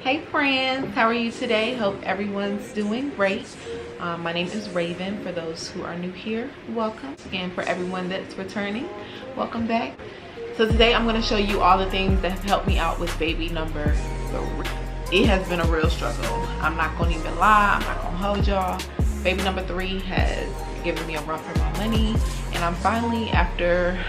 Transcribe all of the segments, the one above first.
Hey friends, how are you today? Hope everyone's doing great. My name is Raven. For those who are new here, welcome. And for everyone that's returning, welcome back. So today I'm going to show you all the things that have helped me out with baby number 3. It has been a real struggle. I'm not going to even lie. I'm not going to hold y'all. Baby number 3 has given me a run for my money. And I'm finally, after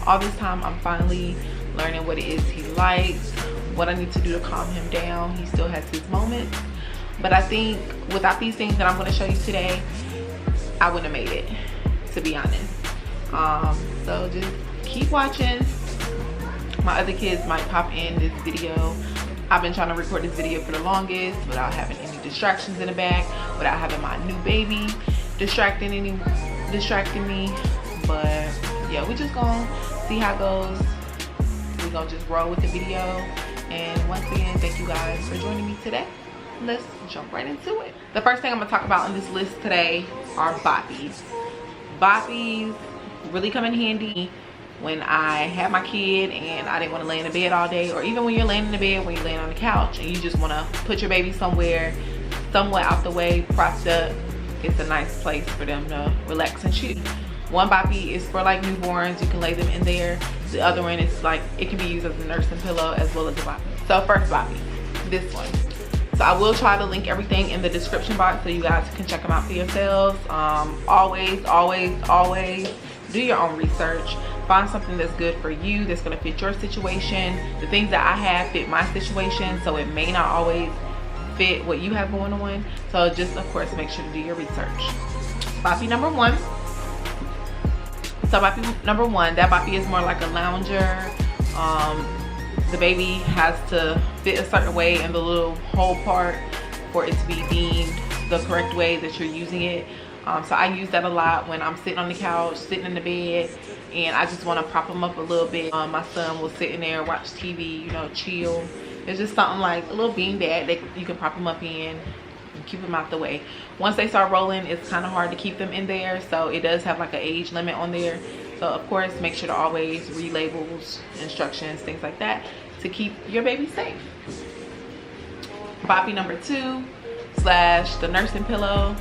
all this time, I'm finally learning what it is he likes, what I need to do to calm him down. He still has his moments, but I think without these things that I'm going to show you today, I wouldn't have made it, to be honest. So just keep watching. My other kids might pop in this video. I've been trying to record this video for the longest without having any distractions in the back, without having my new baby distracting me. But yeah, we just gonna see how it goes. We're gonna just roll with the video. And once again, thank you guys for joining me today. Let's jump right into it. The first thing I'm gonna talk about on this list today are boppies. Boppies really come in handy when I had my kid and I didn't want to lay in the bed all day, or even when you're laying in the bed, when you're laying on the couch and you just want to put your baby somewhere somewhat out the way, propped up. It's a nice place for them to relax and chill. One boppy is for like newborns. You can lay them in there. The other one is like, it can be used as a nursing pillow as well as a boppy. So first boppy, this one. So I will try to link everything in the description box so you guys can check them out for yourselves. Always do your own research. Find something that's good for you, that's gonna fit your situation. The things that I have fit my situation, so it may not always fit what you have going on. So just, of course, make sure to do your research. Boppy number 1. So boppy number 1, that boppy is more like a lounger. The baby has to fit a certain way in the little hole part for it to be deemed the correct way that you're using it. So I use that a lot when I'm sitting on the couch, sitting in the bed, and I just want to prop him up a little bit. My son will sit in there, watch TV, you know, chill. It's just something like a little bean bag that you can prop him up in and keep him out the way. Once they start rolling, it's kind of hard to keep them in there, so it does have like an age limit on there. So of course, make sure to always read labels, instructions, things like that to keep your baby safe. Boppy number 2 / the nursing pillow.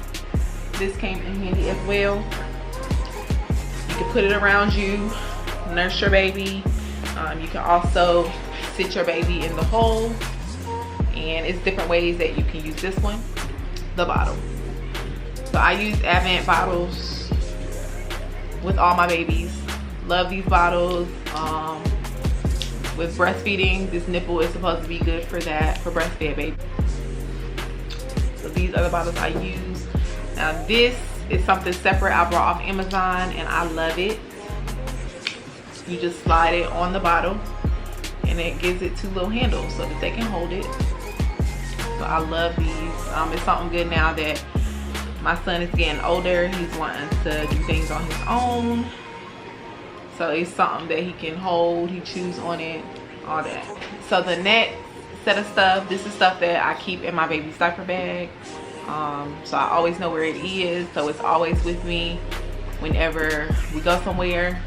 This came in handy as well. You can put it around you, nurse your baby. You can also sit your baby in the hole, and it's different ways that you can use this one. The bottle. So I use Advent bottles with all my babies. Love these bottles. With breastfeeding, this nipple is supposed to be good for that, for breastfed baby. So these are the bottles I use. Now this is something separate I brought off Amazon and I love it. You just slide it on the bottle and it gives it 2 little handles so that they can hold it. So I love these. It's something good now that my son is getting older. He's wanting to do things on his own. So it's something that he can hold, he chews on it, all that. So the next set of stuff, this is stuff that I keep in my baby's diaper bag. So I always know where it is, so it's always with me whenever we go somewhere.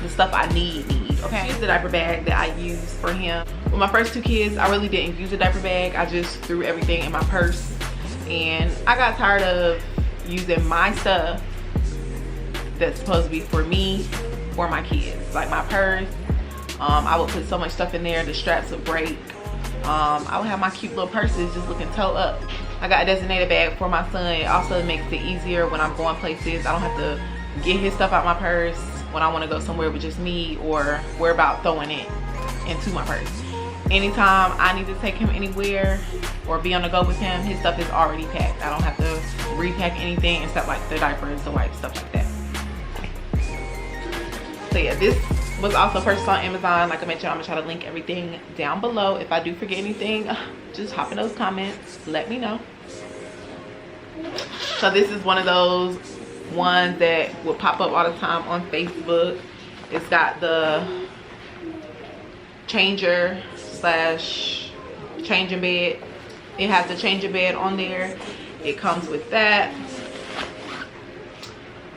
The stuff I need, okay? Here's the diaper bag that I use for him. With my first 2 kids, I really didn't use a diaper bag. I just threw everything in my purse, and I got tired of using my stuff that's supposed to be for me, for my kids. Like my purse, I would put so much stuff in there, the straps would break. I would have my cute little purses just looking toe up. I got a designated bag for my son. It also makes it easier when I'm going places. I don't have to get his stuff out my purse when I want to go somewhere with just me, or worry about throwing it into my purse. Anytime I need to take him anywhere or be on the go with him, his stuff is already packed. I don't have to repack anything except like the diapers, the wipes, stuff like that. So yeah, this was also purchased on Amazon. Like I mentioned, I'm gonna try to link everything down below. If I do forget anything, just hop in those comments, let me know. So this is one of those ones that will pop up all the time on Facebook. It's got the changer / changing bed. It has the changing bed on there. It comes with that.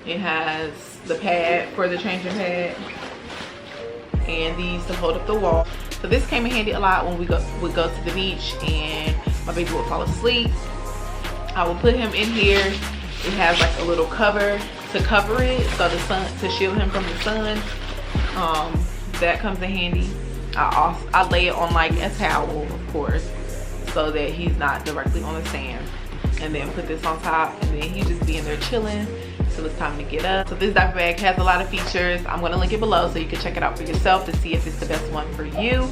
It has the pad for the changing pad, and these to hold up the wall. So this came in handy a lot when we would go to the beach and my baby would fall asleep. I would put him in here. It has like a little cover to cover it, so the sun, to shield him from the sun. That comes in handy. I lay it on like a towel, of course, so that he's not directly on the sand. And then put this on top, and then he just be in there chilling till it's time to get up. So this diaper bag has a lot of features. I'm gonna link it below so you can check it out for yourself to see if it's the best one for you.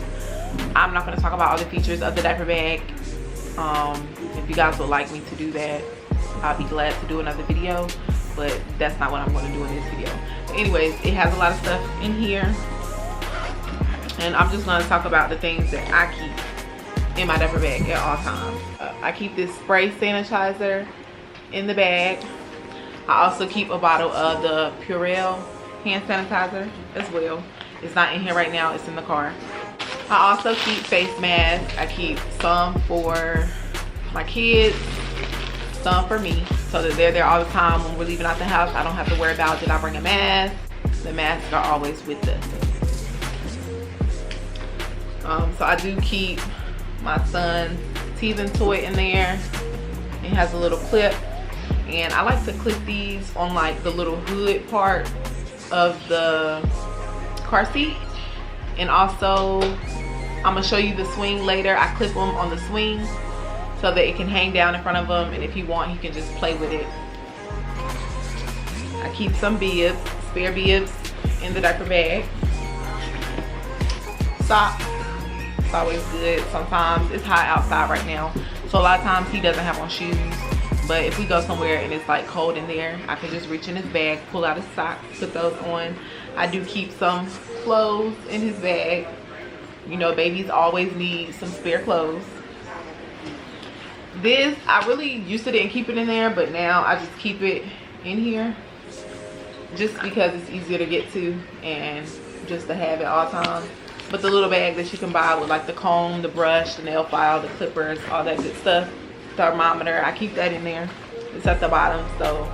I'm not gonna talk about all the features of the diaper bag. If you guys would like me to do that, I'll be glad to do another video, but that's not what I'm gonna do in this video. But anyways, it has a lot of stuff in here, and I'm just gonna talk about the things that I keep in my diaper bag at all times. I keep this spray sanitizer in the bag. I also keep a bottle of the Purell hand sanitizer as well. It's not in here right now, it's in the car. I also keep face masks. I keep some for my kids, some for me, so that they're there all the time. When we're leaving out the house, I don't have to worry about, did I bring a mask? The masks are always with us. So I do keep my son's teething toy in there. It has a little clip, and I like to clip these on like the little hood part of the car seat. And also, I'm gonna show you the swing later. I clip them on the swing so that it can hang down in front of him, and if he want, he can just play with it. I keep some bibs, spare bibs, in the diaper bag. Socks. It's always good. Sometimes it's hot outside right now, so a lot of times he doesn't have on shoes, but if we go somewhere and it's like cold in there, I can just reach in his bag, pull out his socks, put those on. I do keep some clothes in his bag. You know, babies always need some spare clothes. This, I really used to didn't keep it in there, but now I just keep it in here just because it's easier to get to and just to have it all times. But the little bag that you can buy with like the comb, the brush, the nail file, the clippers, all that good stuff, thermometer, I keep that in there. It's at the bottom, so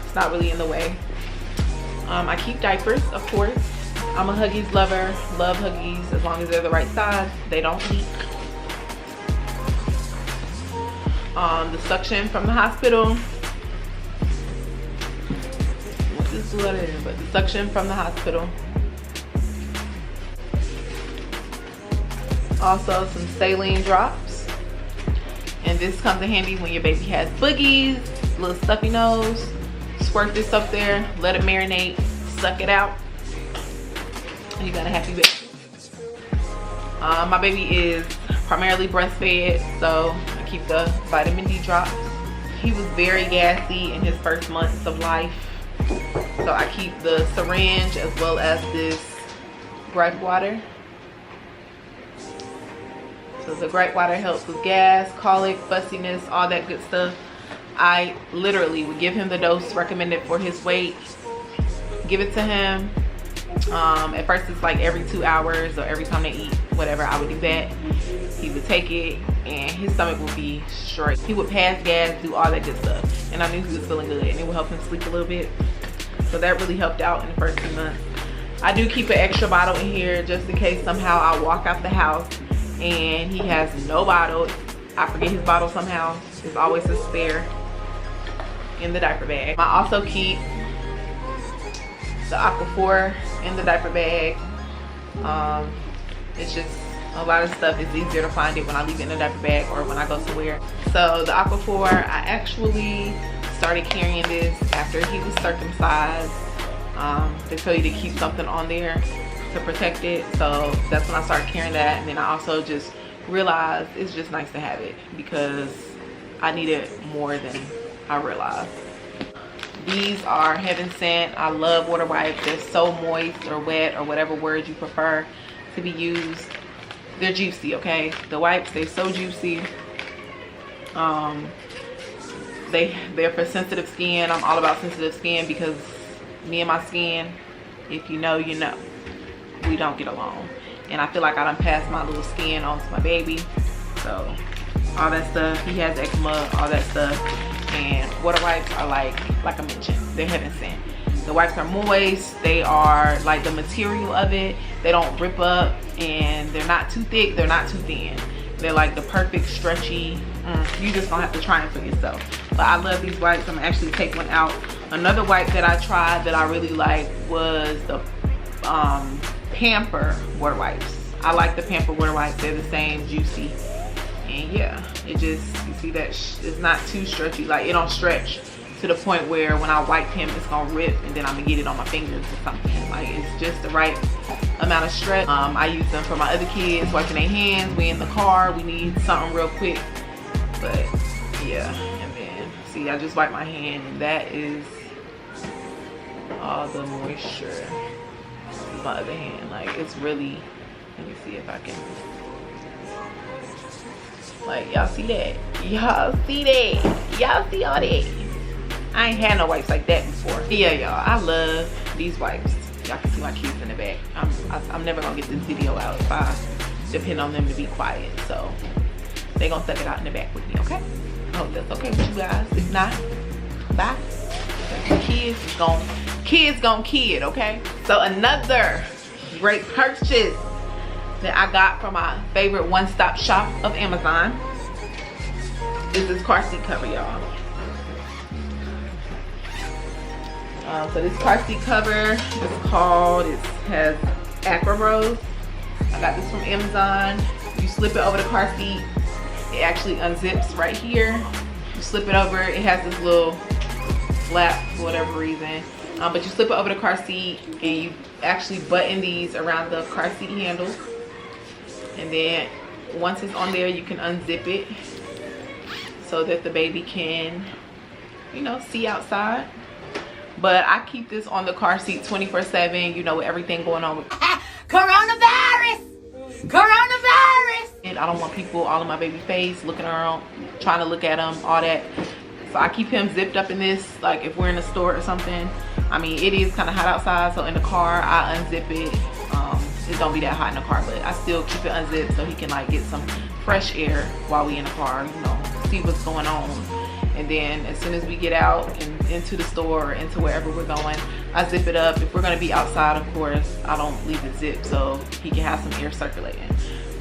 it's not really in the way. I keep diapers, of course. I'm a Huggies lover, love Huggies as long as they're the right size, they don't leak. The suction from the hospital. This is what it is, but the suction from the hospital. Also some saline drops, and this comes in handy when your baby has boogies, little stuffy nose. Squirt this up there, let it marinate, suck it out, and you got a happy baby. My baby is primarily breastfed, so I keep the vitamin D drops. He was very gassy in his first months of life, so I keep the syringe as well as this gripe water. So the gripe water helps with gas, colic, fussiness, all that good stuff. I literally would give him the dose recommended for his weight, give it to him. At first it's like every 2 hours or every time they eat, whatever, I would do that. He would take it and his stomach would be straight. He would pass gas, do all that good stuff. And I knew he was feeling good, and it would help him sleep a little bit. So that really helped out in the first 2 months. I do keep an extra bottle in here just in case somehow I walk out the house and he has no bottle. I forget his bottle somehow. There's always a spare in the diaper bag. I also keep the Aquaphor in the diaper bag. It's just a lot of stuff. It's easier to find it when I leave it in the diaper bag or when I go somewhere. So the Aquaphor, I actually started carrying this after he was circumcised. They tell you to keep something on there to protect it, so that's when I started carrying that. And then I also just realized it's just nice to have it because I need it more than I realized. These are heaven sent. I love water wipes. They're so moist or wet or whatever word you prefer to be used. They're juicy, okay? The wipes, they're so juicy. They're for sensitive skin. I'm all about sensitive skin because me and my skin, if you know, you know. We don't get along. And I feel like I done passed my little skin on to my baby. So all that stuff, he has eczema, all that stuff. And water wipes are like I mentioned, they're heaven sent. The wipes are moist. They are like the material of it. They don't rip up, and they're not too thick. They're not too thin. They're like the perfect stretchy. You just gonna have to try them for yourself. But I love these wipes. I'm gonna actually take one out. Another wipe that I tried that I really liked was the Pamper water wipes. I like the Pamper water wipes. They're the same, juicy. And yeah, it just, you see that it's not too stretchy. Like, it don't stretch to the point where when I wipe him, it's gonna rip and then I'm gonna get it on my fingers or something. Like, it's just the right amount of stretch. I use them for my other kids, wiping their hands. We in the car, we need something real quick. But yeah, and then see, I just wipe my hand, and that is all the moisture. This is my other hand. Like, it's really, let me see if I can, like, y'all see that? Y'all see that? Y'all see all that? I ain't had no wipes like that before. Yeah, y'all, I love these wipes. Y'all can see my kids in the back. I'm never gonna get this video out if I depend on them to be quiet. So they gonna suck it out in the back with me, okay? I hope that's okay with you guys. If not, bye. Kids gon' kid, okay? So another great purchase that I got from my favorite one-stop shop of Amazon is this car seat cover, y'all. So this car seat cover is called, it has Acro Rose. I got this from Amazon. You slip it over the car seat. It actually unzips right here. You slip it over, it has this little flap for whatever reason. But you slip it over the car seat and you actually button these around the car seat handle. And then once it's on there, you can unzip it so that the baby can, you know, see outside. But I keep this on the car seat 24/7, you know, with everything going on with coronavirus. And I don't want people all in my baby face looking around, trying to look at him, all that. So I keep him zipped up in this, like if we're in a store or something. I mean, it is kind of hot outside, so in the car, I unzip it. It don't be that hot in the car, but I still keep it unzipped so he can like get some fresh air while we in the car, you know, see what's going on. And then as soon as we get out and into the store or into wherever we're going, I zip it up. If we're gonna be outside, of course, I don't leave it zipped so he can have some air circulating.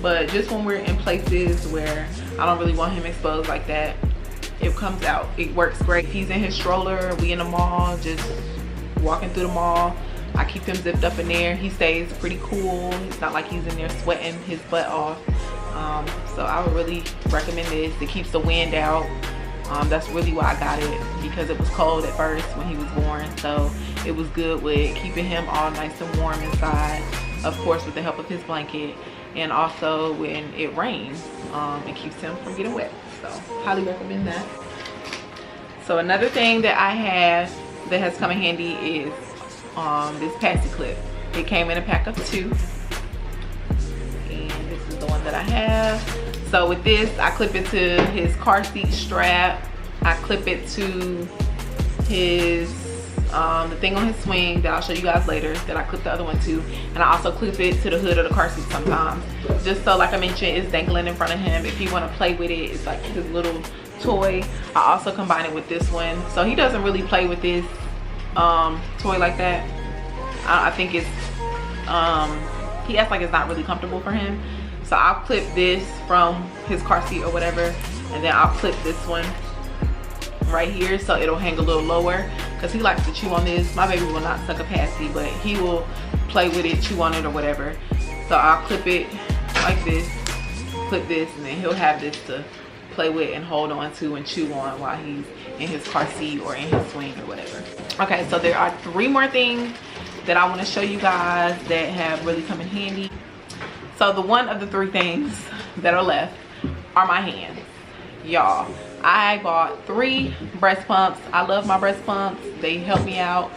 But just when we're in places where I don't really want him exposed like that, it comes out. It works great. If he's in his stroller, we in the mall, just walking through the mall, I keep him zipped up in there. He stays pretty cool. It's not like he's in there sweating his butt off. So I would really recommend this. It keeps the wind out. That's really why I got it, because it was cold at first when he was born. So it was good with keeping him all nice and warm inside, of course with the help of his blanket, and also when it rains, it keeps him from getting wet. So highly recommend that. So another thing that I have that has come in handy is this Pasty Clip. It came in a pack of 2, and this is the one that I have. So with this, I clip it to his car seat strap. I clip it to his the thing on his swing that I'll show you guys later, that I clip the other one to. And I also clip it to the hood of the car seat sometimes, just so, like I mentioned, it's dangling in front of him. If he want to play with it, it's like his little toy. I also combine it with this one, so he doesn't really play with this toy like that. I think it's he acts like it's not really comfortable for him. So I'll clip this from his car seat or whatever, and then I'll clip this one right here so it'll hang a little lower, because he likes to chew on this. My baby will not suck a Pasty, but he will play with it, chew on it or whatever. So I'll clip it like this, clip this, and then he'll have this to play with and hold on to and chew on while he's in his car seat or in his swing or whatever. Okay, so there are 3 more things that I want to show you guys that have really come in handy. So the one of the 3 things that are left are my hands. Y'all, I bought 3 breast pumps. I love my breast pumps. They help me out.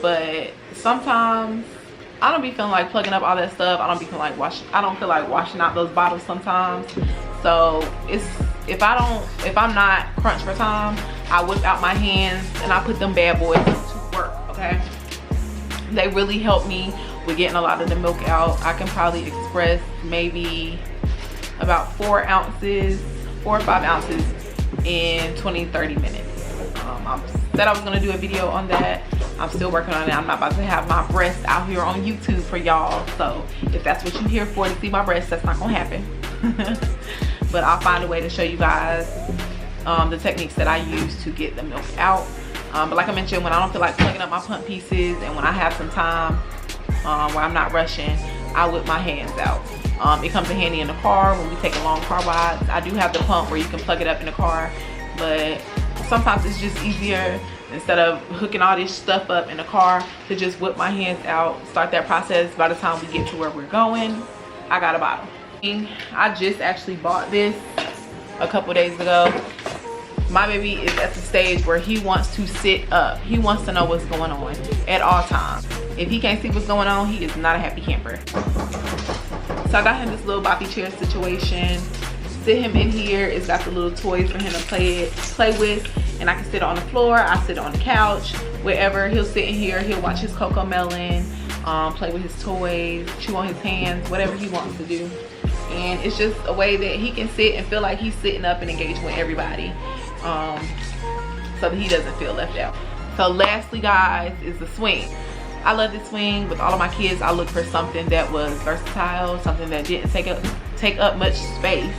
But sometimes I don't be feeling like plugging up all that stuff. I don't feel like washing out those bottles sometimes. So if I'm not crunched for time, I whip out my hands and I put them bad boys to work, okay? They really help me with getting a lot of the milk out. I can probably express maybe about 4 or 5 ounces in 20-30 minutes. I'm said I was gonna do a video on that. I'm still working on it. I'm not about to have my breasts out here on YouTube for y'all. So if that's what you're here for, to see my breasts, that's not gonna happen. But I'll find a way to show you guys the techniques that I use to get the milk out. But like I mentioned, when I don't feel like plugging up my pump pieces and when I have some time where I'm not rushing, I whip my hands out. It comes in handy in the car when we take a long car rides. I do have the pump where you can plug it up in the car, but sometimes it's just easier, instead of hooking all this stuff up in the car, to just whip my hands out, start that process. By the time we get to where we're going, I got a bottle. I just actually bought this a couple days ago. My baby is at the stage where he wants to sit up. He wants to know what's going on at all times. If he can't see what's going on, he is not a happy camper. So I got him this little boppy chair situation. Sit him in here. It's got the little toys for him to play with. And I can sit on the floor. I sit on the couch. Wherever, he'll sit in here. He'll watch his Coco Melon, play with his toys, chew on his hands, whatever he wants to do. And it's just a way that he can sit and feel like he's sitting up and engaging with everybody, so that he doesn't feel left out. So lastly, guys, is the swing. I love this swing. With all of my kids, I look for something that was versatile, something that didn't take up much space.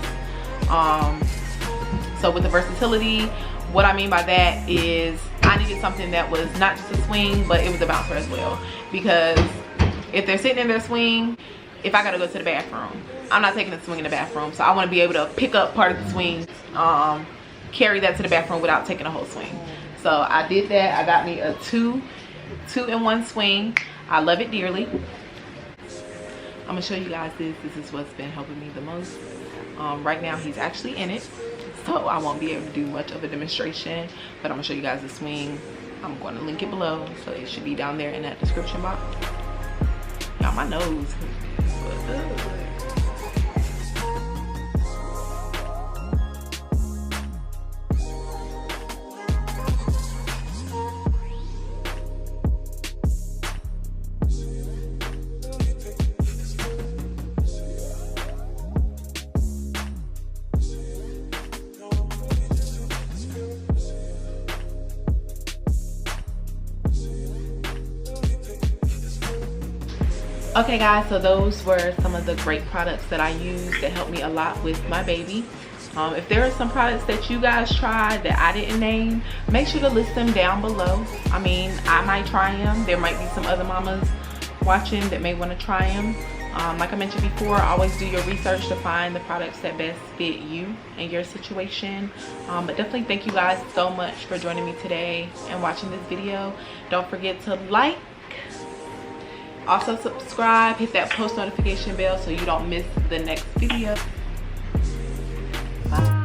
So with the versatility, what I mean by that is I needed something that was not just a swing, but it was a bouncer as well. Because if they're sitting in their swing, if I gotta go to the bathroom, I'm not taking the swing in the bathroom. So I want to be able to pick up part of the swing, carry that to the bathroom without taking a whole swing. So I did that. I got me a two-in-one swing. I love it dearly. I'm gonna show you guys this. This is what's been helping me the most. Right now he's actually in it, so I won't be able to do much of a demonstration, but I'm gonna show you guys the swing. I'm going to link it below, so it should be down there in that description box. Y'all, my nose. Okay guys, so those were some of the great products that I used that helped me a lot with my baby. If there are some products that you guys tried that I didn't name, make sure to list them down below. I mean, I might try them. There might be some other mamas watching that may want to try them. Like I mentioned before, always do your research to find the products that best fit you and your situation. But definitely thank you guys so much for joining me today and watching this video. Don't forget to like, also subscribe, hit that post notification bell so you don't miss the next video. Bye.